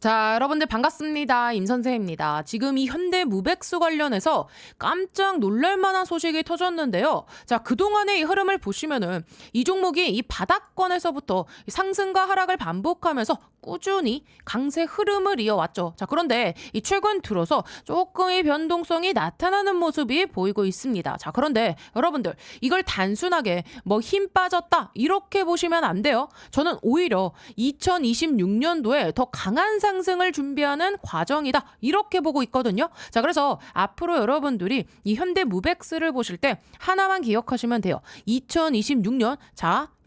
자, 여러분들 반갑습니다. 임선생입니다. 지금 이 현대무백수 관련해서 깜짝 놀랄만한 소식이 터졌는데요. 자, 그동안의 이 흐름을 보시면은 이 종목이 이 바닥권에서부터 상승과 하락을 반복하면서 꾸준히 강세 흐름을 이어왔죠. 자, 그런데 이 최근 들어서 조금의 변동성이 나타나는 모습이 보이고 있습니다. 자, 그런데 여러분들 이걸 단순하게 뭐 힘 빠졌다 이렇게 보시면 안 돼요. 저는 오히려 2026년도에 더 강한 상승을 준비하는 과정이다 이렇게 보고 있거든요. 자, 그래서 앞으로 여러분들이 이 현대무백스를 보실 때 하나만 기억하시면 돼요. 2026년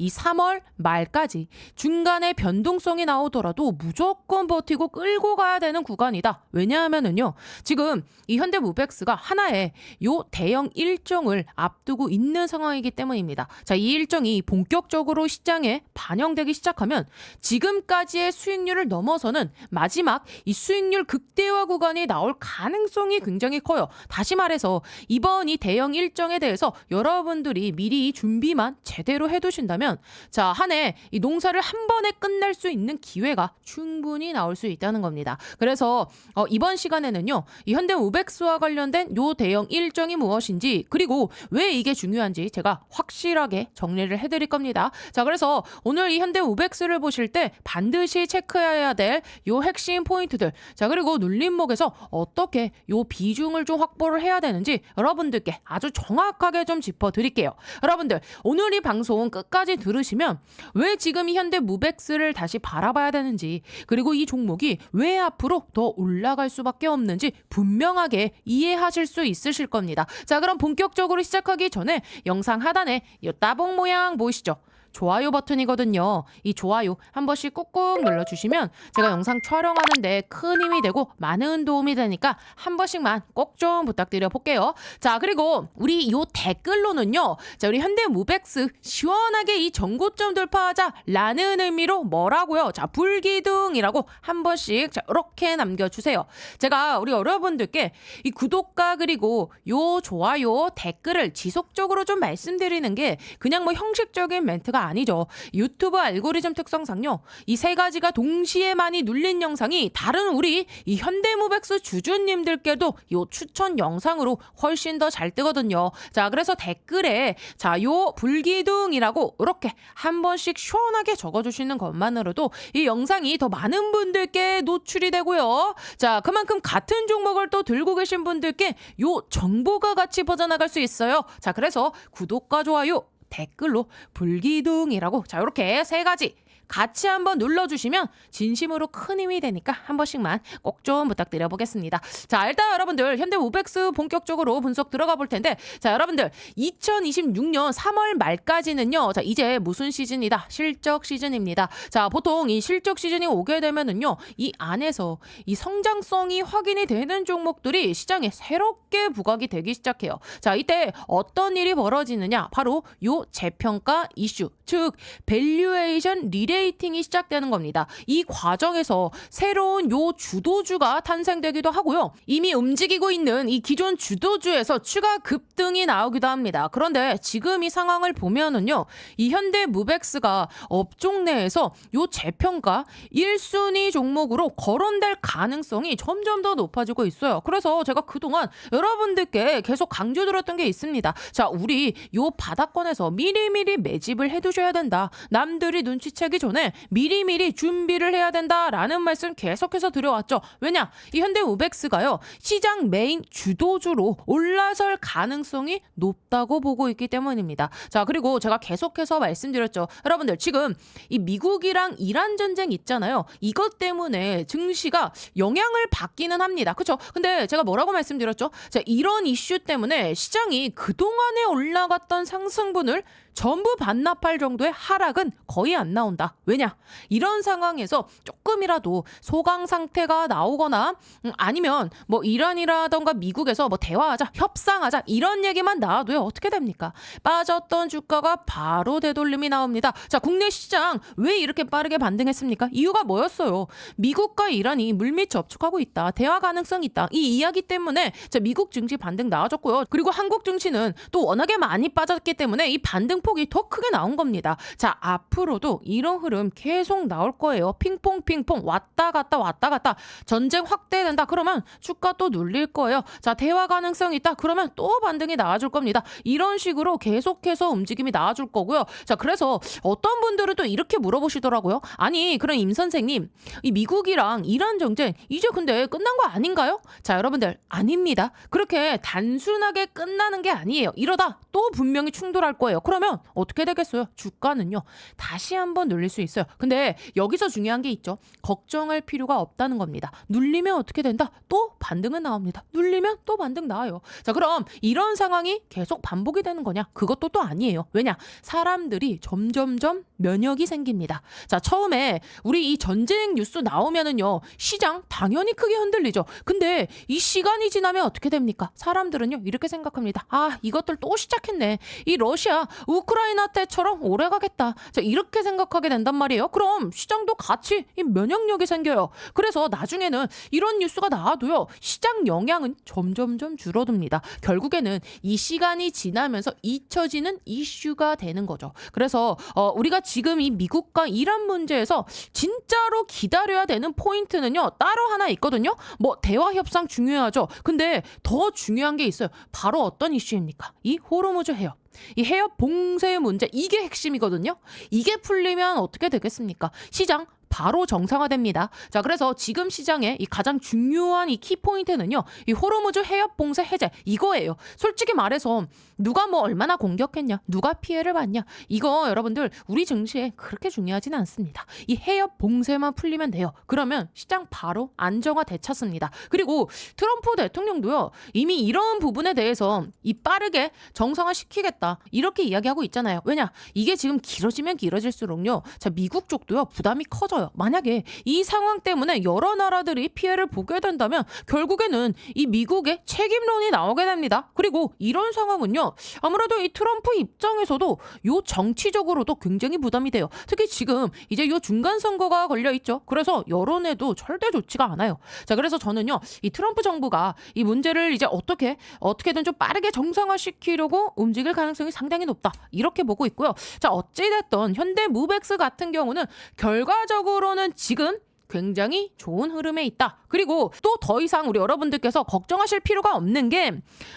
이 3월 말까지 중간에 변동성이 나오더라도 무조건 버티고 끌고 가야 되는 구간이다. 왜냐하면은요, 지금 이 현대무백스가 하나의 요 대형 일정을 앞두고 있는 상황이기 때문입니다. 자, 이 일정이 본격적으로 시장에 반영되기 시작하면 지금까지의 수익률을 넘어서는 마지막 이 수익률 극대화 구간이 나올 가능성이 굉장히 커요. 다시 말해서 이번 이 대형 일정에 대해서 여러분들이 미리 준비만 제대로 해두신다면 자, 한 해 이 농사를 한 번에 끝낼 수 있는 기회가 충분히 나올 수 있다는 겁니다. 그래서 이번 시간에는요, 이 현대무백스와 관련된 요 대형 일정이 무엇인지, 그리고 왜 이게 중요한지 제가 확실하게 정리를 해드릴 겁니다. 자, 그래서 오늘 이 현대무백스를 보실 때 반드시 체크해야 될 요 핵심 포인트들, 자, 그리고 눌림목에서 어떻게 요 비중을 좀 확보를 해야 되는지 여러분들께 아주 정확하게 좀 짚어드릴게요. 여러분들 오늘 이 방송 끝까지 들으시면 왜 지금 이 현대무백스를 다시 바라봐야 되는지, 그리고 이 종목이 왜 앞으로 더 올라갈 수밖에 없는지 분명하게 이해하실 수 있으실 겁니다. 자, 그럼 본격적으로 시작하기 전에 영상 하단에 이 따봉 모양 보이시죠? 좋아요 버튼이거든요. 이 좋아요 한 번씩 꾹꾹 눌러주시면 제가 영상 촬영하는데 큰 힘이 되고 많은 도움이 되니까 한 번씩만 꼭 좀 부탁드려 볼게요. 자, 그리고 우리 요 댓글로는요, 자, 우리 현대무백스 시원하게 이 전고점 돌파하자라는 의미로 뭐라고요? 자, 불기둥이라고 한 번씩 자, 이렇게 남겨주세요. 제가 우리 여러분들께 이 구독과 그리고 요 좋아요 댓글을 지속적으로 좀 말씀드리는 게 그냥 뭐 형식적인 멘트가 아니죠. 유튜브 알고리즘 특성상요, 이 세 가지가 동시에 많이 눌린 영상이 다른 우리 이 현대무백스 주주님들께도 요 추천 영상으로 훨씬 더 잘 뜨거든요. 자, 그래서 댓글에 자, 요 불기둥이라고 이렇게 한 번씩 시원하게 적어주시는 것만으로도 이 영상이 더 많은 분들께 노출이 되고요. 자, 그만큼 같은 종목을 또 들고 계신 분들께 요 정보가 같이 퍼져나갈 수 있어요. 자, 그래서 구독과 좋아요 댓글로 불기둥이라고 자, 이렇게 세 가지 같이 한번 눌러주시면 진심으로 큰 힘이 되니까 한 번씩만 꼭 좀 부탁드려 보겠습니다. 자, 일단 여러분들 현대무백스 본격적으로 분석 들어가 볼 텐데, 자, 여러분들 2026년 3월 말까지는요, 자, 이제 무슨 시즌이다? 실적 시즌입니다. 자, 보통 이 실적 시즌이 오게 되면은요, 이 안에서 이 성장성이 확인이 되는 종목들이 시장에 새롭게 부각이 되기 시작해요. 자, 이때 어떤 일이 벌어지느냐? 바로 요 재평가 이슈, 즉 밸류에이션 리레이팅이 시작되는 겁니다. 이 과정에서 새로운 요 주도주가 탄생되기도 하고요, 이미 움직이고 있는 이 기존 주도주에서 추가 급등이 나오기도 합니다. 그런데 지금 이 상황을 보면은요, 이 현대무백스가 업종 내에서 요 재평가 1순위 종목으로 거론될 가능성이 점점 더 높아지고 있어요. 그래서 제가 그동안 여러분들께 계속 강조드렸던 게 있습니다. 자, 우리 요 바닥권에서 미리미리 매집을 해두셔야 된다. 남들이 눈치채기 전에 미리미리 준비를 해야 된다라는 말씀 계속해서 드려왔죠. 왜냐? 이 현대무백스가요, 시장 메인 주도주로 올라설 가능성이 높다고 보고 있기 때문입니다. 자, 그리고 제가 계속해서 말씀드렸죠. 여러분들 지금 이 미국이랑 이란 전쟁 있잖아요. 이것 때문에 증시가 영향을 받기는 합니다. 그렇죠? 근데 제가 뭐라고 말씀드렸죠? 자, 이런 이슈 때문에 시장이 그동안에 올라갔던 상승분을 전부 반납할 정도의 하락은 거의 안 나온다. 왜냐? 이런 상황에서 조금이라도 소강 상태가 나오거나 아니면 뭐 이란이라던가 미국에서 뭐 대화하자, 협상하자 이런 얘기만 나와도요, 어떻게 됩니까? 빠졌던 주가가 바로 되돌림이 나옵니다. 자, 국내 시장 왜 이렇게 빠르게 반등했습니까? 이유가 뭐였어요? 미국과 이란이 물밑 접촉하고 있다, 대화 가능성이 있다, 이 이야기 때문에 자, 미국 증시 반등 나와줬고요. 그리고 한국 증시는 또 워낙에 많이 빠졌기 때문에 이 반등 낙폭이 더 크게 나온 겁니다. 자, 앞으로도 이런 흐름 계속 나올 거예요. 핑퐁 왔다 갔다 전쟁 확대된다 그러면 주가 또 눌릴 거예요. 자, 대화 가능성이 있다 그러면 또 반등이 나와줄 겁니다. 이런 식으로 계속해서 움직임이 나와줄 거고요. 자, 그래서 어떤 분들은 또 이렇게 물어보시더라고요. 아니, 그럼 임 선생님, 이 미국이랑 이란 정쟁 이제 근데 끝난 거 아닌가요? 자, 여러분들, 아닙니다. 그렇게 단순하게 끝나는 게 아니에요. 이러다 또 분명히 충돌할 거예요. 그러면 어떻게 되겠어요? 주가는요, 다시 한번 눌릴 수 있어요. 근데 여기서 중요한 게 있죠. 걱정할 필요가 없다는 겁니다. 눌리면 어떻게 된다? 또 반등은 나옵니다. 눌리면 또 반등 나와요. 자, 그럼 이런 상황이 계속 반복이 되는 거냐? 그것도 또 아니에요. 왜냐? 사람들이 점점점 면역이 생깁니다. 자, 처음에 우리 이 전쟁 뉴스 나오면은요, 시장 당연히 크게 흔들리죠. 근데 이 시간이 지나면 어떻게 됩니까? 사람들은요, 이렇게 생각합니다. 아, 이것들 또 시작했네. 이 러시아, 우크라이나 때처럼 오래 가겠다. 자, 이렇게 생각하게 된단 말이에요. 그럼 시장도 같이 이 면역력이 생겨요. 그래서 나중에는 이런 뉴스가 나와도요, 시장 영향은 점점점 줄어듭니다. 결국에는 이 시간이 지나면서 잊혀지는 이슈가 되는 거죠. 그래서 우리가 지금 이 미국과 이란 문제에서 진짜로 기다려야 되는 포인트는요, 따로 하나 있거든요. 뭐 대화 협상 중요하죠. 근데 더 중요한 게 있어요. 바로 어떤 이슈입니까? 이 호르무즈 해협. 이 해협 봉쇄 문제, 이게 핵심이거든요. 이게 풀리면 어떻게 되겠습니까? 시장 바로 정상화됩니다. 자, 그래서 지금 시장의 이 가장 중요한 이 키포인트는요, 이 호르무즈 해협 봉쇄 해제, 이거예요. 솔직히 말해서 누가 뭐 얼마나 공격했냐, 누가 피해를 봤냐, 이거 여러분들 우리 증시에 그렇게 중요하진 않습니다. 이 해협 봉쇄만 풀리면 돼요. 그러면 시장 바로 안정화 되찾습니다. 그리고 트럼프 대통령도요, 이미 이런 부분에 대해서 이 빠르게 정상화 시키겠다, 이렇게 이야기하고 있잖아요. 왜냐? 이게 지금 길어지면 길어질수록요, 자, 미국 쪽도요, 부담이 커져요. 만약에 이 상황 때문에 여러 나라들이 피해를 보게 된다면 결국에는 이 미국의 책임론이 나오게 됩니다. 그리고 이런 상황은요, 아무래도 이 트럼프 입장에서도 요 정치적으로도 굉장히 부담이 돼요. 특히 지금 이제 요 중간 선거가 걸려 있죠. 그래서 여론에도 절대 좋지가 않아요. 자, 그래서 저는요, 이 트럼프 정부가 이 문제를 이제 어떻게든 좀 빠르게 정상화시키려고 움직일 가능성이 상당히 높다, 이렇게 보고 있고요. 자, 어찌됐든 현대무백스 같은 경우는 결과적으로는 지금 굉장히 좋은 흐름에 있다. 그리고 또 더 이상 우리 여러분들께서 걱정하실 필요가 없는 게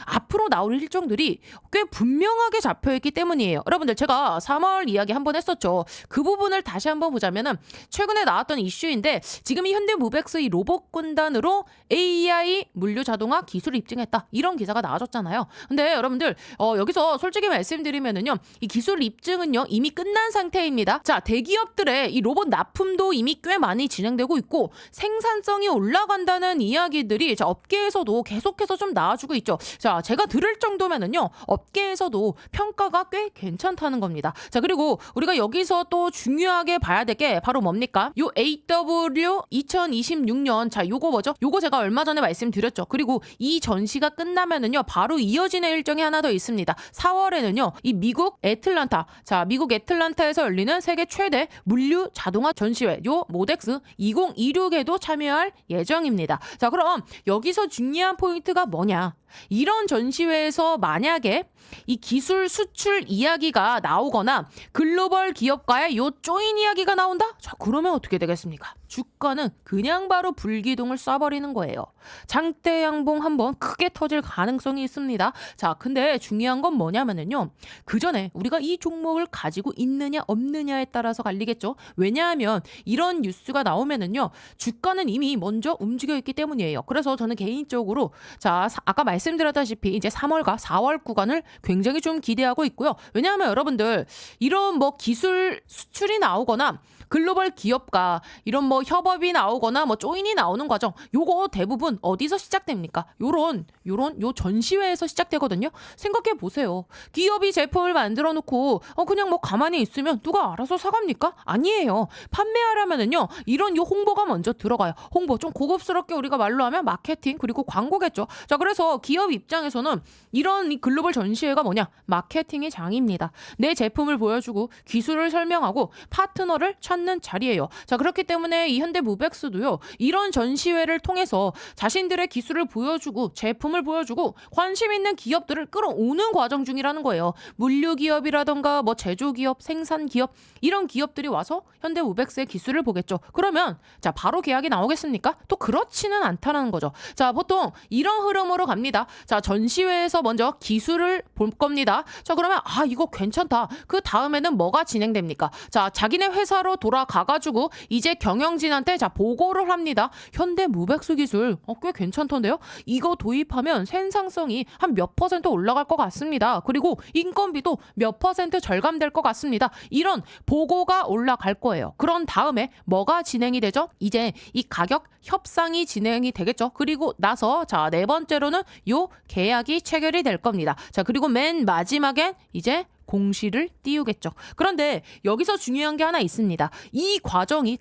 앞으로 나올 일정들이 꽤 분명하게 잡혀있기 때문이에요. 여러분들, 제가 3월 이야기 한번 했었죠. 그 부분을 다시 한번 보자면은 최근에 나왔던 이슈인데, 지금 이 현대무백스 이 로봇 군단으로 AI 물류 자동화 기술을 입증했다, 이런 기사가 나와줬잖아요. 근데 여러분들, 여기서 솔직히 말씀드리면은요, 이 기술 입증은요, 이미 끝난 상태입니다. 자, 대기업들의 이 로봇 납품도 이미 꽤 많이 진행되고 있고, 생산성이 올라간다는 이야기들이 자, 업계에서도 계속해서 좀 나와주고 있죠. 자, 제가 들을 정도면은요, 업계에서도 평가가 꽤 괜찮다는 겁니다. 자, 그리고 우리가 여기서 또 중요하게 봐야 될 게 바로 뭡니까? 요 AW 2026년, 자, 요거 뭐죠? 요거 제가 얼마 전에 말씀드렸죠. 그리고 이 전시가 끝나면은요, 바로 이어지는 일정이 하나 더 있습니다. 4월에는요, 이 미국 애틀란타에서 열리는 세계 최대 물류 자동화 전시회, 요 모덱스 2026에도 참여할 예정입니다. 자, 그럼 여기서 중요한 포인트가 뭐냐? 이런 전시회에서 만약에 이 기술 수출 이야기가 나오거나 글로벌 기업과의 요 조인 이야기가 나온다? 자, 그러면 어떻게 되겠습니까? 주가는 그냥 바로 불기둥을 쏴버리는 거예요. 장대 양봉 한번 크게 터질 가능성이 있습니다. 자, 근데 중요한 건 뭐냐면은요, 그 전에 우리가 이 종목을 가지고 있느냐 없느냐에 따라서 갈리겠죠. 왜냐하면 이런 뉴스가 나오면은요, 주가는 이미 먼저 움직여 있기 때문이에요. 그래서 저는 개인적으로, 자, 아까 말씀드렸다시피 이제 3월과 4월 구간을 굉장히 좀 기대하고 있고요. 왜냐하면 여러분들, 이런 뭐 기술 수출이 나오거나 글로벌 기업과 이런 뭐 협업이 나오거나 뭐 조인이 나오는 과정, 요거 대부분 어디서 시작됩니까? 요런 요 전시회에서 시작되거든요. 생각해 보세요. 기업이 제품을 만들어 놓고 그냥 뭐 가만히 있으면 누가 알아서 사갑니까? 아니에요. 판매하려면은요, 이런 요 홍보가 먼저 들어가요. 홍보 좀 고급스럽게 우리가 말로 하면 마케팅, 그리고 광고겠죠. 자, 그래서 기업 입장에서는 이런 이 글로벌 전시회가 뭐냐? 마케팅의 장입니다. 내 제품을 보여주고 기술을 설명하고 파트너를 찾는 찾는 자리예요. 자, 그렇기 때문에 이 현대무백스도요. 이런 전시회를 통해서 자신들의 기술을 보여주고 제품을 보여주고 관심 있는 기업들을 끌어오는 과정 중이라는 거예요. 물류기업이라던가 뭐 제조기업, 생산기업 이런 기업들이 와서 현대무백스의 기술을 보겠죠. 그러면 자, 바로 계약이 나오겠습니까? 또 그렇지는 않다는 거죠. 자, 보통 이런 흐름으로 갑니다. 자, 전시회에서 먼저 기술을 볼 겁니다. 자, 그러면 이거 괜찮다. 그 다음에는 뭐가 진행됩니까? 자, 자기네 회사로 돌아가가지고 이제 경영진한테 자, 보고를 합니다. 현대무백스 기술 꽤 괜찮던데요? 이거 도입하면 생산성이 한 몇 퍼센트 올라갈 것 같습니다. 그리고 인건비도 몇 퍼센트 절감될 것 같습니다. 이런 보고가 올라갈 거예요. 그런 다음에 뭐가 진행이 되죠? 이제 이 가격 협상이 진행이 되겠죠. 그리고 나서 자, 네 번째로는 요 계약이 체결이 될 겁니다. 자, 그리고 맨 마지막엔 이제 공시를 띄우겠죠. 그런데 여기서 중요한 게 하나 있습니다.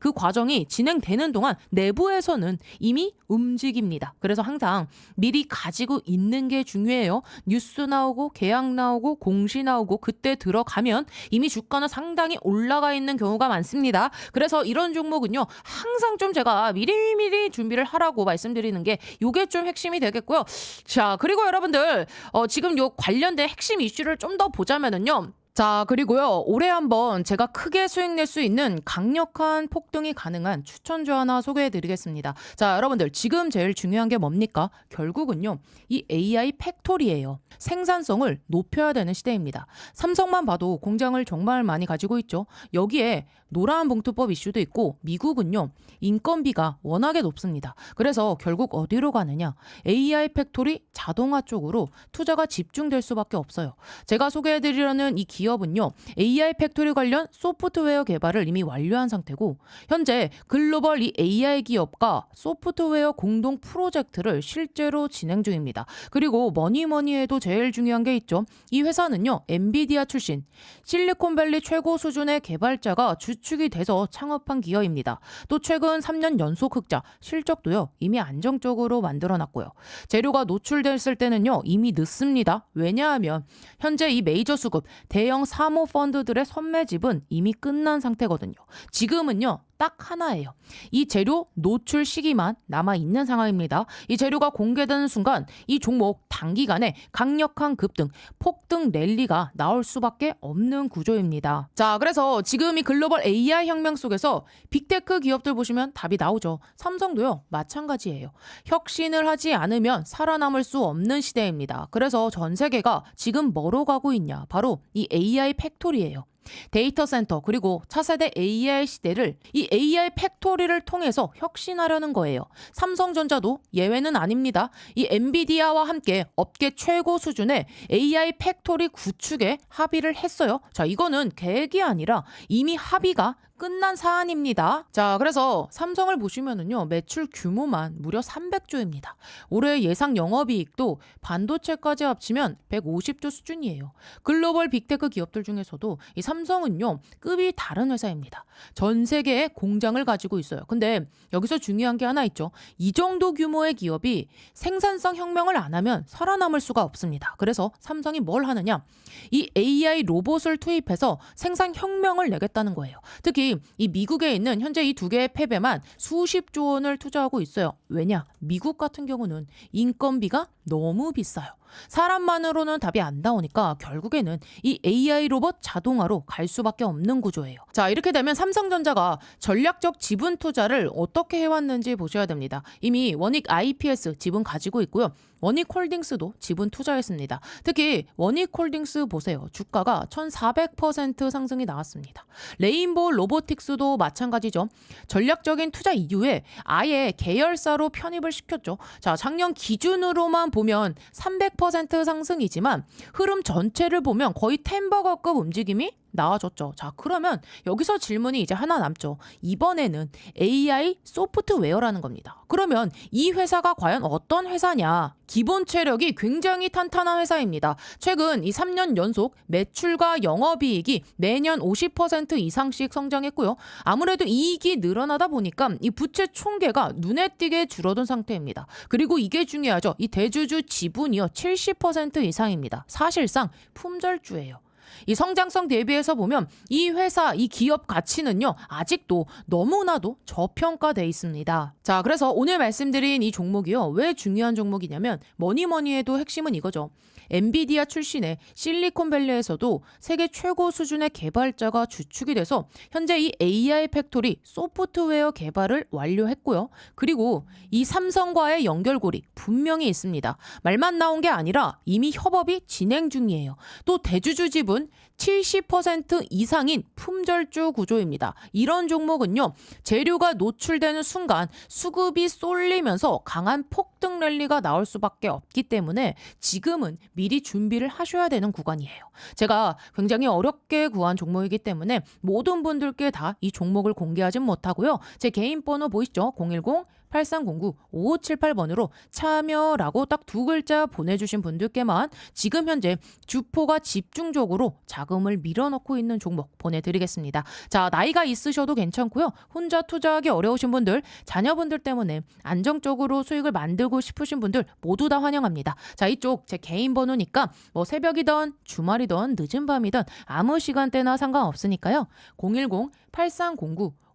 그 과정이 진행되는 동안 내부에서는 이미 움직입니다. 그래서 항상 미리 가지고 있는 게 중요해요. 뉴스 나오고 계약 나오고 공시 나오고 그때 들어가면 이미 주가는 상당히 올라가 있는 경우가 많습니다. 그래서 이런 종목은요. 항상 좀 제가 미리미리 준비를 하라고 말씀드리는 게 요게 좀 핵심이 되겠고요. 자, 그리고 여러분들 지금 요 관련된 핵심 이슈를 좀 더 보자면은요. 자, 그리고요. 올해 한번 제가 크게 수익 낼 수 있는 강력한 폭등이 가능한 추천주 하나 소개해드리겠습니다. 자, 여러분들 지금 제일 중요한 게 뭡니까? 결국은요. 이 AI 팩토리예요. 생산성을 높여야 되는 시대입니다. 삼성만 봐도 공장을 정말 많이 가지고 있죠. 여기에 노란 봉투법 이슈도 있고 미국은요. 인건비가 워낙에 높습니다. 그래서 결국 어디로 가느냐? AI 팩토리 자동화 쪽으로 투자가 집중될 수밖에 없어요. 제가 소개해드리려는 이 기업은요. AI 팩토리 관련 소프트웨어 개발을 이미 완료한 상태고 현재 글로벌 이 AI 기업과 소프트웨어 공동 프로젝트를 실제로 진행 중입니다. 그리고 뭐니 해도 제일 중요한 게 있죠. 이 회사는요. 엔비디아 출신 실리콘밸리 최고 수준의 개발자가 주축이 돼서 창업한 기업입니다. 또 최근 3년 연속 흑자, 실적도요. 이미 안정적으로 만들어놨고요. 재료가 노출됐을 때는요. 이미 늦습니다. 왜냐하면 현재 이 메이저 수급, 대형 사모 펀드들의 선매집은 이미 끝난 상태거든요. 지금은요. 딱 하나예요. 이 재료 노출 시기만 남아있는 상황입니다. 이 재료가 공개되는 순간 이 종목 단기간에 강력한 급등, 폭등 랠리가 나올 수밖에 없는 구조입니다. 자, 그래서 지금 이 글로벌 AI 혁명 속에서 빅테크 기업들 보시면 답이 나오죠. 삼성도요. 마찬가지예요. 혁신을 하지 않으면 살아남을 수 없는 시대입니다. 그래서 전 세계가 지금 뭐로 가고 있냐? 바로 이 AI 팩토리예요. 데이터 센터 그리고 차세대 AI 시대를 이 AI 팩토리를 통해서 혁신하려는 거예요. 삼성전자도 예외는 아닙니다. 이 엔비디아와 함께 업계 최고 수준의 AI 팩토리 구축에 합의를 했어요. 자, 이거는 계획이 아니라 이미 합의가 끝난 사안입니다. 자, 그래서 삼성을 보시면은요, 매출 규모만 무려 300조입니다. 올해 예상 영업이익도 반도체까지 합치면 150조 수준이에요. 글로벌 빅테크 기업들 중에서도 이 삼성은요, 급이 다른 회사입니다. 전 세계에 공장을 가지고 있어요. 근데 여기서 중요한 게 하나 있죠. 이 정도 규모의 기업이 생산성 혁명을 안 하면 살아남을 수가 없습니다. 그래서 삼성이 뭘 하느냐? 이 AI 로봇을 투입해서 생산 혁명을 내겠다는 거예요. 특히 이 미국에 있는 현재 이 두 개의 폐배만 수십조 원을 투자하고 있어요. 왜냐? 미국 같은 경우는 인건비가 너무 비싸요. 사람만으로는 답이 안 나오니까 결국에는 이 AI 로봇 자동화로 갈 수밖에 없는 구조예요. 자, 이렇게 되면 삼성전자가 전략적 지분 투자를 어떻게 해왔는지 보셔야 됩니다. 이미 원익 IPS 지분 가지고 있고요. 원익홀딩스도 지분 투자했습니다. 특히 원익홀딩스 보세요. 주가가 1400% 상승이 나왔습니다. 레인보우 로보틱스도 마찬가지죠. 전략적인 투자 이후에 아예 계열사로 편입을 시켰죠. 자, 작년 기준으로만 보면 300% 상승이지만 흐름 전체를 보면 거의 템버거급 움직임이 나와줬죠. 자, 그러면 여기서 질문이 이제 하나 남죠. 이번에는 AI 소프트웨어라는 겁니다. 그러면 이 회사가 과연 어떤 회사냐? 기본 체력이 굉장히 탄탄한 회사입니다. 최근 이 3년 연속 매출과 영업이익이 매년 50% 이상씩 성장했고요. 아무래도 이익이 늘어나다 보니까 이 부채 총계가 눈에 띄게 줄어든 상태입니다. 그리고 이게 중요하죠. 이 대주주 지분이요 70% 이상입니다. 사실상 품절주예요. 이 성장성 대비해서 보면 이 회사, 이 기업 가치는요, 아직도 너무나도 저평가돼 있습니다. 자, 그래서 오늘 말씀드린 이 종목이요, 왜 중요한 종목이냐면 뭐니 뭐니 해도 핵심은 이거죠. 엔비디아 출신의 실리콘밸리에서도 세계 최고 수준의 개발자가 주축이 돼서 현재 이 AI 팩토리 소프트웨어 개발을 완료했고요. 그리고 이 삼성과의 연결고리 분명히 있습니다. 말만 나온 게 아니라 이미 협업이 진행 중이에요. 또 대주주 지분 70% 이상인 품절주 구조입니다. 이런 종목은요, 재료가 노출되는 순간 수급이 쏠리면서 강한 폭등 랠리가 나올 수밖에 없기 때문에 지금은 미리 준비를 하셔야 되는 구간이에요. 제가 굉장히 어렵게 구한 종목이기 때문에 모든 분들께 다 이 종목을 공개하진 못하고요. 제 개인 번호 보이시죠? 010-8309-5578번으로 참여라고 딱 두 글자 보내주신 분들께만 지금 현재 주포가 집중적으로 자금을 밀어넣고 있는 종목 보내드리겠습니다. 자, 나이가 있으셔도 괜찮고요. 혼자 투자하기 어려우신 분들, 자녀분들 때문에 안정적으로 수익을 만들고 싶으신 분들 모두 다 환영합니다. 자, 이쪽 제 개인 번호니까 뭐 새벽이든 주말이든 늦은 밤이든 아무 시간대나 상관없으니까요.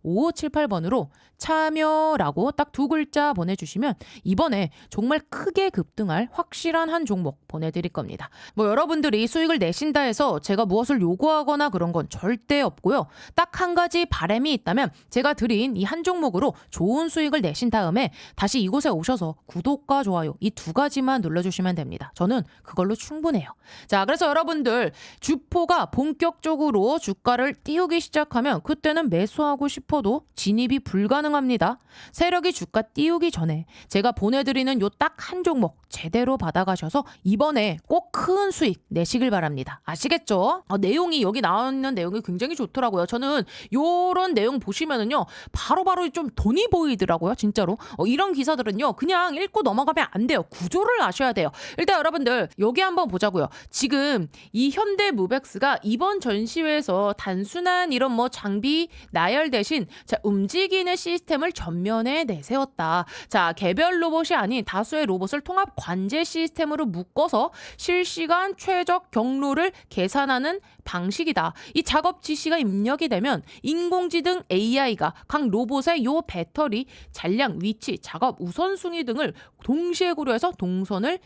010-8309-5578번으로 참여라고 딱 두 글자 보내주시면 이번에 정말 크게 급등할 확실한 한 종목 보내드릴 겁니다. 뭐 여러분들이 수익을 내신다 해서 제가 무엇을 요구하거나 그런 건 절대 없고요. 딱 한 가지 바람이 있다면 제가 드린 이 한 종목으로 좋은 수익을 내신 다음에 다시 이곳에 오셔서 구독과 좋아요 이 두 가지만 눌러주시면 됩니다. 저는 그걸로 충분해요. 자, 그래서 여러분들 주포가 본격적으로 주가를 띄우기 시작하면 그때는 매수하고 싶어도 진입이 불가능합니다. 세력이 주가 띄우기 전에 제가 보내드리는 요 딱 한 종목 제대로 받아가셔서 이번에 꼭 큰 수익 내시길 바랍니다. 아시겠죠? 내용이 여기 나오는 내용이 굉장히 좋더라고요. 저는 요런 내용 보시면은요, 바로바로 좀 돈이 보이더라고요. 진짜로. 이런 기사들은요, 그냥 읽고 넘어가면 안 돼요. 구조를 아셔야 돼요. 일단 여러분들 여기 한번 보자고요. 지금 이 현대무백스가 이번 전시회에서 단순한 이런 뭐 장비 나열 대신 자, 움직이는 시스템을 전면에 내세웠다. 자, 개별 로봇이 아닌 다수의 로봇을 통합 관제 시스템으로 묶어서 실시간 최적 경로를 계산하는 방식이다. 이 작업 지시가 입력이 되면 인공지능 AI가 각 로봇의 요 배터리, 잔량, 위치, 작업 우선순위 등을 동시에 고려해서 동선을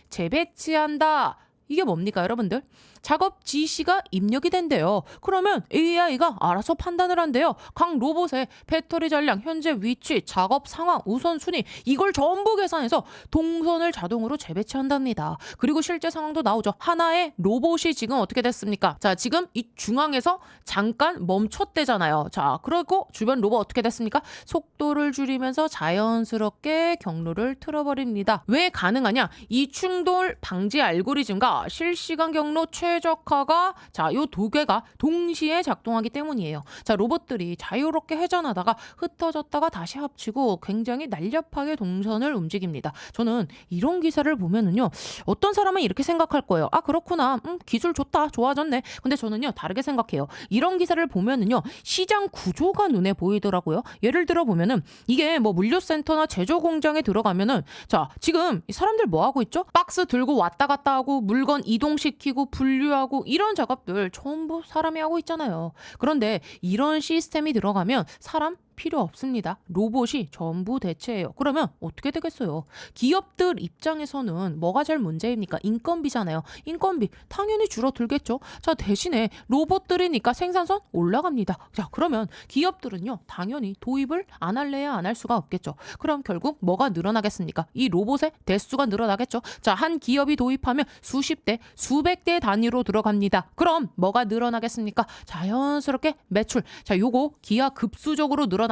재배치한다. 이게 뭡니까 여러분들? 작업 지시가 입력이 된대요. 그러면 AI가 알아서 판단을 한대요. 각 로봇의 배터리 잔량, 현재 위치, 작업 상황, 우선순위 이걸 전부 계산해서 동선을 자동으로 재배치한답니다. 그리고 실제 상황도 나오죠. 하나의 로봇이 지금 어떻게 됐습니까? 자, 지금 이 중앙에서 잠깐 멈췄대잖아요. 자, 그리고 주변 로봇 어떻게 됐습니까? 속도를 줄이면서 자연스럽게 경로를 틀어버립니다. 왜 가능하냐? 이 충돌 방지 알고리즘과 실시간 경로 최적화가 자, 요 두 개가 동시에 작동하기 때문이에요. 자, 로봇들이 자유롭게 회전하다가 흩어졌다가 다시 합치고 굉장히 날렵하게 동선을 움직입니다. 저는 이런 기사를 보면은요, 어떤 사람은 이렇게 생각할 거예요. 아, 그렇구나. 기술 좋다. 좋아졌네. 근데 저는요, 다르게 생각해요. 이런 기사를 보면은요, 시장 구조가 눈에 보이더라고요. 예를 들어 보면은 이게 뭐 물류센터나 제조 공장에 들어가면은 자, 지금 이 사람들 뭐 하고 있죠? 박스 들고 왔다 갔다 하고 물건 이동시키고 분류하고 이런 작업들 전부 사람이 하고 있잖아요. 그런데 이런 시스템이 들어가면 사람 필요 없습니다. 로봇이 전부 대체해요. 그러면 어떻게 되겠어요? 기업들 입장에서는 뭐가 제일 문제입니까? 인건비잖아요. 인건비 당연히 줄어들겠죠. 자, 대신에 로봇들이니까 생산성 올라갑니다. 자, 그러면 기업들은요, 당연히 도입을 안 할래야 안 할 수가 없겠죠. 그럼 결국 뭐가 늘어나겠습니까? 이 로봇의 대수가 늘어나겠죠. 자, 한 기업이 도입하면 수십 대, 수백 대 단위로 들어갑니다. 그럼 뭐가 늘어나겠습니까? 자연스럽게 매출. 자, 요거 기하급수적으로 늘어납니다.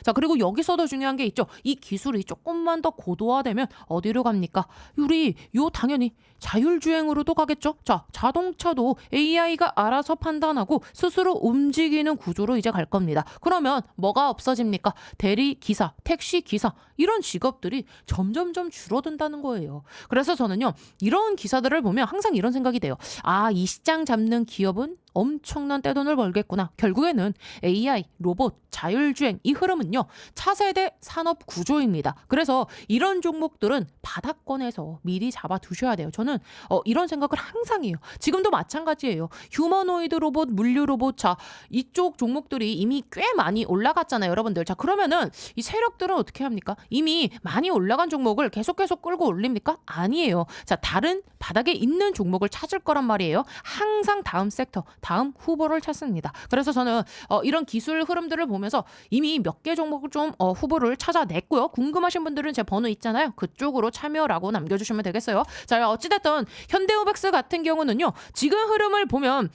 자, 그리고 여기서도 중요한 게 있죠. 이 기술이 조금만 더 고도화되면 어디로 갑니까? 우리 당연히 자율주행으로도 가겠죠. 자, 자동차도 AI가 알아서 판단하고 스스로 움직이는 구조로 이제 갈 겁니다. 그러면 뭐가 없어집니까? 대리 기사, 택시 기사 이런 직업들이 점점점 줄어든다는 거예요. 그래서 저는요, 이런 기사들을 보면 항상 이런 생각이 돼요. 아, 이 시장 잡는 기업은 엄청난 떼돈을 벌겠구나. 결국에는 AI, 로봇, 자율주행 이 흐름은요. 차세대 산업 구조입니다. 그래서 이런 종목들은 바닥권에서 미리 잡아두셔야 돼요. 저는 이런 생각을 항상 해요. 지금도 마찬가지예요. 휴머노이드 로봇, 물류 로봇 자 이쪽 종목들이 이미 꽤 많이 올라갔잖아요. 여러분들. 자 그러면은 이 세력들은 어떻게 합니까? 이미 많이 올라간 종목을 계속 끌고 올립니까? 아니에요. 자 다른 바닥에 있는 종목을 찾을 거란 말이에요. 항상 다음 섹터, 다음 후보를 찾습니다. 그래서 저는 이런 기술 흐름들을 보면서 이미 몇 개 종목을 좀 후보를 찾아냈고요. 궁금하신 분들은 제 번호 있잖아요. 그쪽으로 참여라고 남겨주시면 되겠어요. 자 어찌됐든 현대오백스 같은 경우는요. 지금 흐름을 보면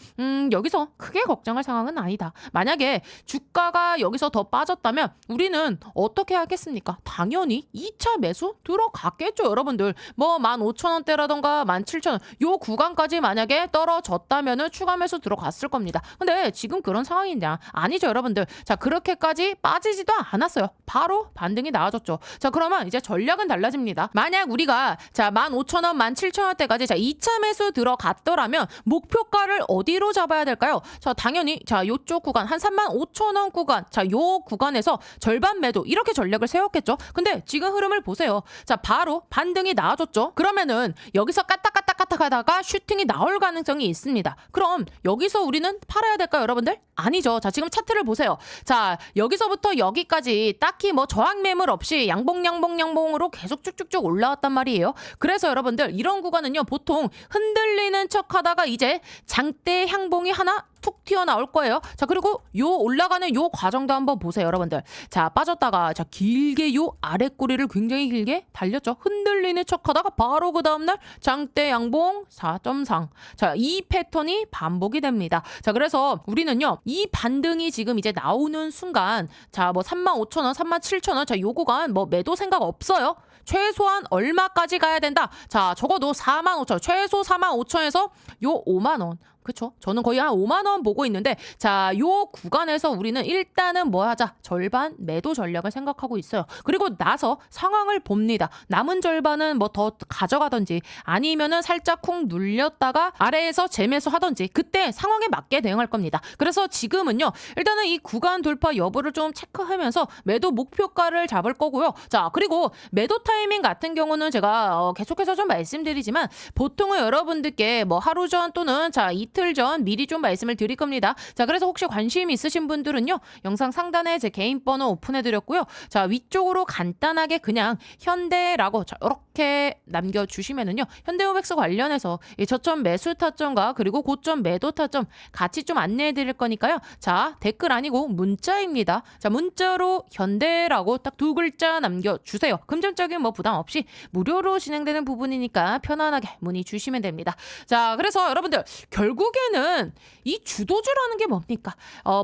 여기서 크게 걱정할 상황은 아니다. 만약에 주가가 여기서 더 빠졌다면 우리는 어떻게 하겠습니까? 당연히 2차 매수 들어갔겠죠. 여러분들. 뭐 15,000원대라던가 17,000원 요 구간까지 만약에 떨어졌다면은 추가 매수 들어갔을 겁니다. 근데 지금 그런 상황이냐? 아니죠, 여러분들. 자, 그렇게까지 빠지지도 않았어요. 바로 반등이 나와줬죠. 자, 그러면 이제 전략은 달라집니다. 만약 우리가 자 15,000원, 17,000원대까지 자 2차 매수 들어갔더라면 목표가를 어디로 잡아야 될까요? 자, 당연히 자 요쪽 구간 한 35,000원 구간 자 요 구간에서 절반 매도 이렇게 전략을 세웠겠죠. 근데 지금 흐름을 보세요. 자, 바로 반등이 나와줬죠. 그러면은 여기서 까딱까딱 하다가 슈팅이 나올 가능성이 있습니다. 그럼 여기서 우리는 팔아야 될까요, 여러분들? 아니죠. 자, 지금 차트를 보세요. 자, 여기서부터 여기까지 딱히 뭐 저항 매물 없이 양봉으로 계속 쭉쭉쭉 올라왔단 말이에요. 그래서 여러분들 이런 구간은요, 보통 흔들리는 척 하다가 이제 장대 향봉이 하나 툭 튀어나올 거예요. 자, 그리고 요 올라가는 요 과정도 한번 보세요, 여러분들. 자, 빠졌다가 자 길게 요 아래 꼬리를 굉장히 길게 달렸죠. 흔들리는 척 하다가 바로 그 다음날 장대 양봉 4.3. 자, 이 패턴이 반복이 됩니다. 자, 그래서 우리는요, 이 반등이 지금 이제 나오는 순간 자, 뭐 35,000원, 37,000원 자, 요 구간 뭐 매도 생각 없어요. 최소한 얼마까지 가야 된다? 자, 적어도 45,000원, 최소 45,000원에서 요 5만원. 그쵸? 저는 거의 한 5만 원 보고 있는데 자, 요 구간에서 우리는 일단은 뭐 하자? 절반 매도 전략을 생각하고 있어요. 그리고 나서 상황을 봅니다. 남은 절반은 뭐 더 가져가든지 아니면은 살짝 쿵 눌렸다가 아래에서 재매수 하든지 그때 상황에 맞게 대응할 겁니다. 그래서 지금은요. 일단은 이 구간 돌파 여부를 좀 체크하면서 매도 목표가를 잡을 거고요. 자, 그리고 매도 타이밍 같은 경우는 제가 계속해서 좀 말씀드리지만 보통은 여러분들께 뭐 하루 전 또는 자, 이틀 전 미리 좀 말씀을 드릴 겁니다. 자, 그래서 혹시 관심 있으신 분들은요. 영상 상단에 제 개인 번호 오픈해 드렸고요. 자, 위쪽으로 간단하게 그냥 현대라고 자, 이렇게 남겨주시면은요. 현대오백스 관련해서 이 저점 매수 타점과 그리고 고점 매도 타점 같이 좀 안내해 드릴 거니까요. 자, 댓글 아니고 문자입니다. 자, 문자로 현대라고 딱 두 글자 남겨주세요. 금전적인 뭐 부담 없이 무료로 진행되는 부분이니까 편안하게 문의 주시면 됩니다. 자, 그래서 여러분들 결국에는 이 주도주라는 게 뭡니까?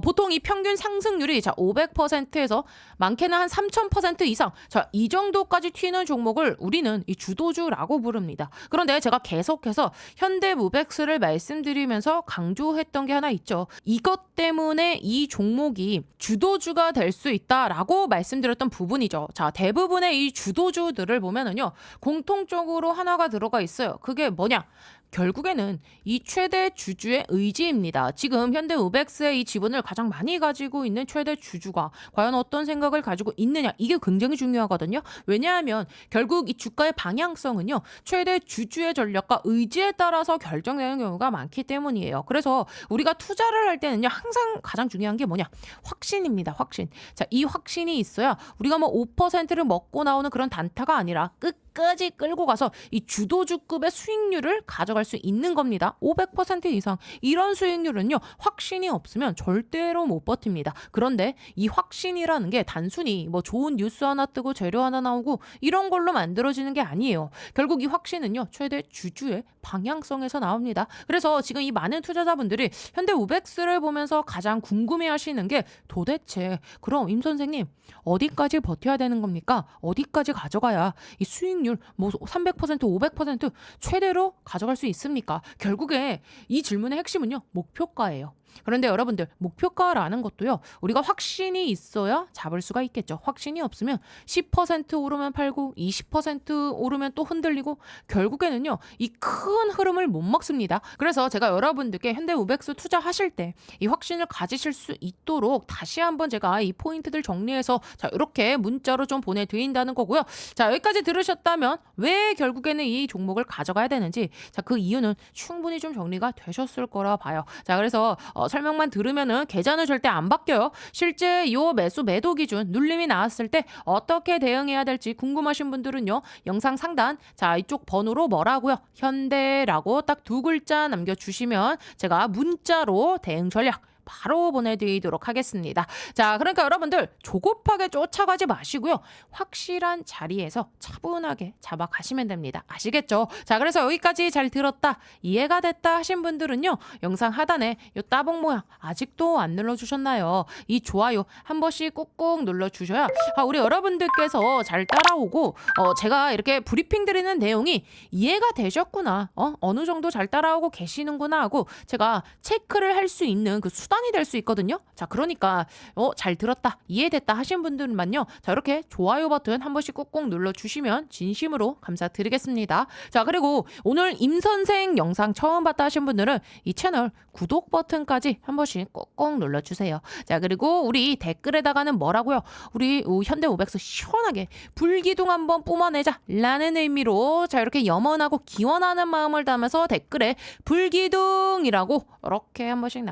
보통 이 평균 상승률이 자 500%에서 많게는 한 3000% 이상 자, 이 정도까지 튀는 종목을 우리는 이 주도주라고 부릅니다. 그런데 제가 계속해서 현대무백스를 말씀드리면서 강조했던 게 하나 있죠. 이것 때문에 이 종목이 주도주가 될 수 있다라고 말씀드렸던 부분이죠. 자, 대부분의 이 주도주들을 보면은요, 공통적으로 하나가 들어가 있어요. 그게 뭐냐? 결국에는 이 최대 주주의 의지입니다. 지금 현대우백스의 이 지분을 가장 많이 가지고 있는 최대 주주가 과연 어떤 생각을 가지고 있느냐, 이게 굉장히 중요하거든요. 왜냐하면 결국 이 주가의 방향성은요, 최대 주주의 전략과 의지에 따라서 결정되는 경우가 많기 때문이에요. 그래서 우리가 투자를 할 때는요, 항상 가장 중요한 게 뭐냐? 확신입니다. 확신. 자, 이 확신이 있어야 우리가 뭐 5%를 먹고 나오는 그런 단타가 아니라 끝까지 끌고 가서 이 주도주급의 수익률을 가져갈 수 있는 겁니다. 500% 이상. 이런 수익률은요, 확신이 없으면 절대로 못 버팁니다. 그런데 이 확신이라는 게 단순히 뭐 좋은 뉴스 하나 뜨고 재료 하나 나오고 이런 걸로 만들어지는 게 아니에요. 결국 이 확신은요, 최대 주주의 방향성에서 나옵니다. 그래서 지금 이 많은 투자자분들이 현대우백스를 보면서 가장 궁금해하시는 게 도대체 그럼 임 선생님 어디까지 버텨야 되는 겁니까? 어디까지 가져가야 이 수익률 수익률 뭐 300%, 500% 최대로 가져갈 수 있습니까? 결국에 이 질문의 핵심은요, 목표가예요. 그런데 여러분들, 목표가라는 것도요, 우리가 확신이 있어야 잡을 수가 있겠죠. 확신이 없으면 10% 오르면 팔고 20% 오르면 또 흔들리고 결국에는요, 이 큰 흐름을 못 먹습니다. 그래서 제가 여러분들께 현대우백스 투자하실 때 이 확신을 가지실 수 있도록 다시 한번 제가 이 포인트들 정리해서 자, 이렇게 문자로 좀 보내드린다는 거고요. 자, 여기까지 들으셨다면 왜 결국에는 이 종목을 가져가야 되는지, 자, 그 이유는 충분히 좀 정리가 되셨을 거라 봐요. 자, 그래서 설명만 들으면은 계좌는 절대 안 바뀌어요. 실제 요 매수 매도 기준 눌림이 나왔을 때 어떻게 대응해야 될지 궁금하신 분들은요, 영상 상단 자, 이쪽 번호로 뭐라고요? 현대라고 딱 2글자 남겨주시면 제가 문자로 대응 전략 바로 보내드리도록 하겠습니다. 자, 그러니까 여러분들 조급하게 쫓아가지 마시고요. 확실한 자리에서 차분하게 잡아가시면 됩니다. 아시겠죠? 자, 그래서 여기까지 잘 들었다, 이해가 됐다 하신 분들은요, 영상 하단에 이 따봉 모양 아직도 안 눌러주셨나요? 이 좋아요 한 번씩 꾹꾹 눌러주셔야 우리 여러분들께서 잘 따라오고 제가 이렇게 브리핑 드리는 내용이 이해가 되셨구나, 어느 정도 잘 따라오고 계시는구나 하고 제가 체크를 할 수 있는 그 수단이 될 수 있거든요. 자, 그러니까 잘 들었다, 이해됐다 하신 분들만요, 자, 이렇게 좋아요 버튼 한 번씩 꾹꾹 눌러주시면 진심으로 감사드리겠습니다. 자, 그리고 오늘 임선생 영상 처음 봤다 하신 분들은 이 채널 구독 버튼까지 한 번씩 꾹꾹 눌러주세요. 자, 그리고 우리 댓글에다가는 뭐라고요? 우리 현대우백스 시원하게 불기둥 한번 뿜어내자 라는 의미로 자, 이렇게 염원하고 기원하는 마음을 담아서 댓글에 불기둥이라고 이렇게 한 번씩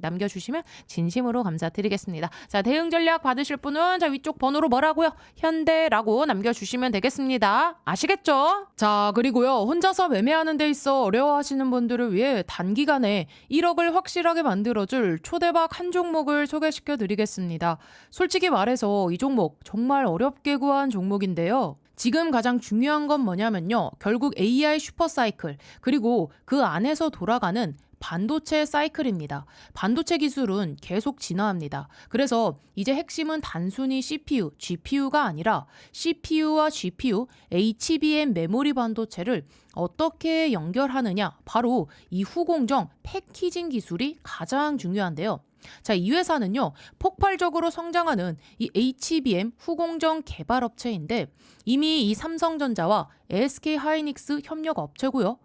남겨주시면 진심으로 감사드리겠습니다. 자, 대응 전략 받으실 분은 자, 위쪽 번호로 뭐라고요? 현대라고 남겨주시면 되겠습니다. 아시겠죠? 자, 그리고요, 혼자서 매매하는 데 있어 어려워하시는 분들을 위해 단기간에 1억을 확실하게 만들어줄 초대박 한 종목을 소개시켜 드리겠습니다. 솔직히 말해서 이 종목 정말 어렵게 구한 종목인데요. 지금 가장 중요한 건 뭐냐면요, 결국 AI 슈퍼사이클, 그리고 그 안에서 돌아가는 반도체 사이클입니다. 반도체 기술은 계속 진화합니다. 그래서 이제 핵심은 단순히 CPU, GPU가 아니라 CPU와 GPU, HBM 메모리 반도체를 어떻게 연결하느냐, 바로 이 후공정 패키징 기술이 가장 중요한데요. 자, 이 회사는요, 폭발적으로 성장하는 이 HBM 후공정 개발 업체인데 이미 이 삼성전자와 SK 하이닉스 협력 업체고요.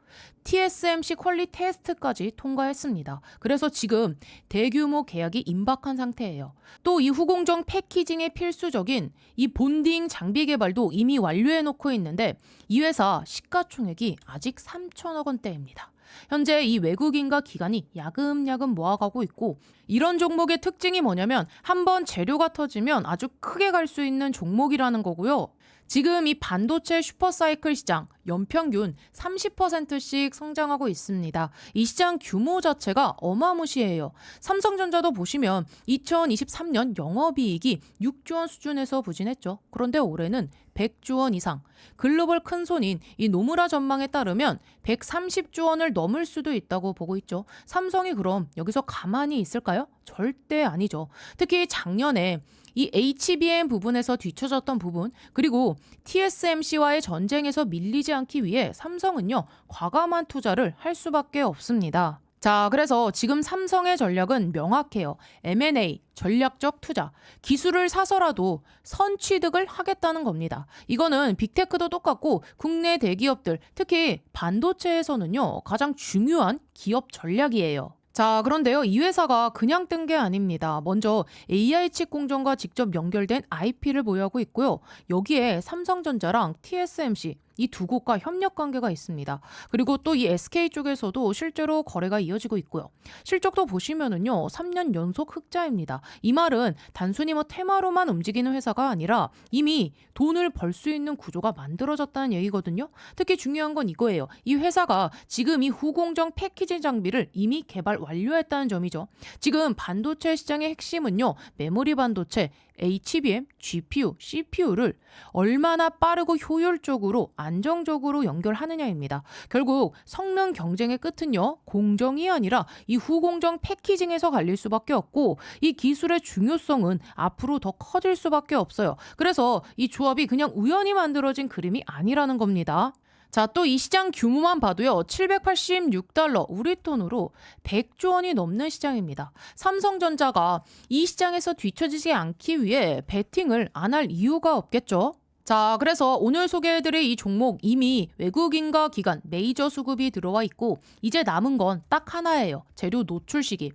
TSMC 퀄리 테스트까지 통과했습니다. 그래서 지금 대규모 계약이 임박한 상태예요. 또 이 후공정 패키징에 필수적인 이 본딩 장비 개발도 이미 완료해 놓고 있는데 이 회사 시가총액이 아직 3천억 원대입니다. 현재 이 외국인과 기관이 야금야금 모아가고 있고, 이런 종목의 특징이 뭐냐면 한번 재료가 터지면 아주 크게 갈 수 있는 종목이라는 거고요. 지금 이 반도체 슈퍼사이클 시장 연평균 30%씩 성장하고 있습니다. 이 시장 규모 자체가 어마무시해요. 삼성전자도 보시면 2023년 영업이익이 6조 원 수준에서 부진했죠. 그런데 올해는 100조 원 이상, 글로벌 큰손인 이 노무라 전망에 따르면 130조 원을 넘을 수도 있다고 보고 있죠. 삼성이 그럼 여기서 가만히 있을까요? 절대 아니죠. 특히 작년에 이 HBM 부분에서 뒤처졌던 부분, 그리고 TSMC와의 전쟁에서 밀리지 않기 위해 삼성은요, 과감한 투자를 할 수밖에 없습니다. 자, 그래서 지금 삼성의 전략은 명확해요. M&A, 전략적 투자, 기술을 사서라도 선취득을 하겠다는 겁니다. 이거는 빅테크도 똑같고 국내 대기업들, 특히 반도체에서는요, 가장 중요한 기업 전략이에요. 자, 그런데요, 이 회사가 그냥 뜬 게 아닙니다. 먼저 AI 칩 공정과 직접 연결된 IP를 보유하고 있고요. 여기에 삼성전자랑 TSMC 이 두 곳과 협력 관계가 있습니다. 그리고 또 이 SK 쪽에서도 실제로 거래가 이어지고 있고요. 실적도 보시면은요, 3년 연속 흑자입니다. 이 말은 단순히 뭐 테마로만 움직이는 회사가 아니라 이미 돈을 벌 수 있는 구조가 만들어졌다는 얘기거든요. 특히 중요한 건 이거예요. 이 회사가 지금 이 후공정 패키징 장비를 이미 개발 완료했다는 점이죠. 지금 반도체 시장의 핵심은요, 메모리 반도체, HBM, GPU, CPU를 얼마나 빠르고 효율적으로 안정적으로 연결하느냐입니다. 결국 성능 경쟁의 끝은요, 공정이 아니라 이 후공정 패키징에서 갈릴 수밖에 없고, 이 기술의 중요성은 앞으로 더 커질 수밖에 없어요. 그래서 이 조합이 그냥 우연히 만들어진 그림이 아니라는 겁니다. 자, 또 이 시장 규모만 봐도요, 786달러, 우리 돈으로 100조 원이 넘는 시장입니다. 삼성전자가 이 시장에서 뒤처지지 않기 위해 베팅을 안 할 이유가 없겠죠? 자, 그래서 오늘 소개해드릴 이 종목 이미 외국인과 기관, 메이저 수급이 들어와 있고, 이제 남은 건 딱 하나예요. 재료 노출 시기.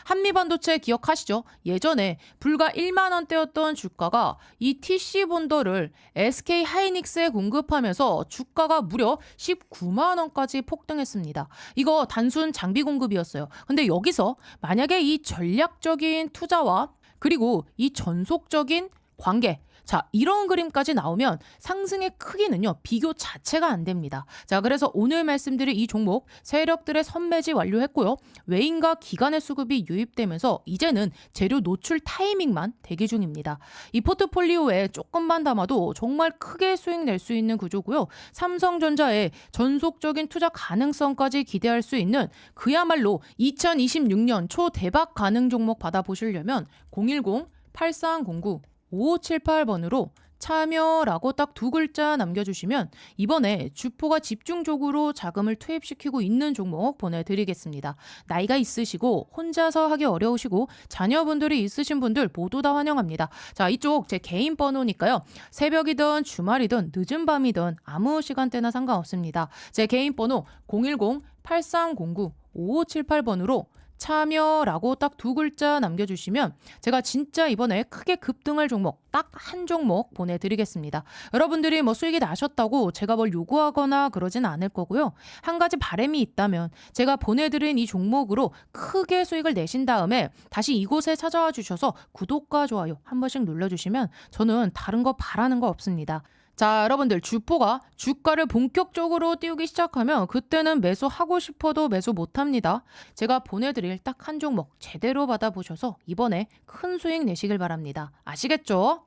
한미반도체 기억하시죠? 예전에 불과 1만 원대였던 주가가 이 TC 본더를 SK 하이닉스에 공급하면서 주가가 무려 19만 원까지 폭등했습니다. 이거 단순 장비 공급이었어요. 근데 여기서 만약에 이 전략적인 투자와 그리고 이 전속적인 관계, 자, 이런 그림까지 나오면 상승의 크기는요, 비교 자체가 안 됩니다. 자, 그래서 오늘 말씀드릴 이 종목 세력들의 선매지 완료했고요. 외인과 기관의 수급이 유입되면서 이제는 재료 노출 타이밍만 대기 중입니다. 이 포트폴리오에 조금만 담아도 정말 크게 수익 낼 수 있는 구조고요. 삼성전자의 전속적인 투자 가능성까지 기대할 수 있는 그야말로 2026년 초대박 가능 종목 받아보시려면 010-8309-5578번으로 참여라고 딱 두 글자 남겨주시면 이번에 주포가 집중적으로 자금을 투입시키고 있는 종목 보내드리겠습니다. 나이가 있으시고 혼자서 하기 어려우시고 자녀분들이 있으신 분들 모두 다 환영합니다. 자, 이쪽 제 개인 번호니까요. 새벽이든 주말이든 늦은 밤이든 아무 시간대나 상관없습니다. 제 개인 번호 010-8309-5578번으로 참여라고 딱 두 글자 남겨주시면 제가 진짜 이번에 크게 급등할 종목 딱 한 종목 보내드리겠습니다. 여러분들이 뭐 수익이 나셨다고 제가 뭘 요구하거나 그러진 않을 거고요. 한 가지 바람이 있다면 제가 보내드린 이 종목으로 크게 수익을 내신 다음에 다시 이곳에 찾아와 주셔서 구독과 좋아요 한 번씩 눌러주시면 저는 다른 거 바라는 거 없습니다. 자, 여러분들 주포가 주가를 본격적으로 띄우기 시작하면 그때는 매수하고 싶어도 매수 못합니다. 제가 보내드릴 딱 한 종목 제대로 받아보셔서 이번에 큰 수익 내시길 바랍니다. 아시겠죠?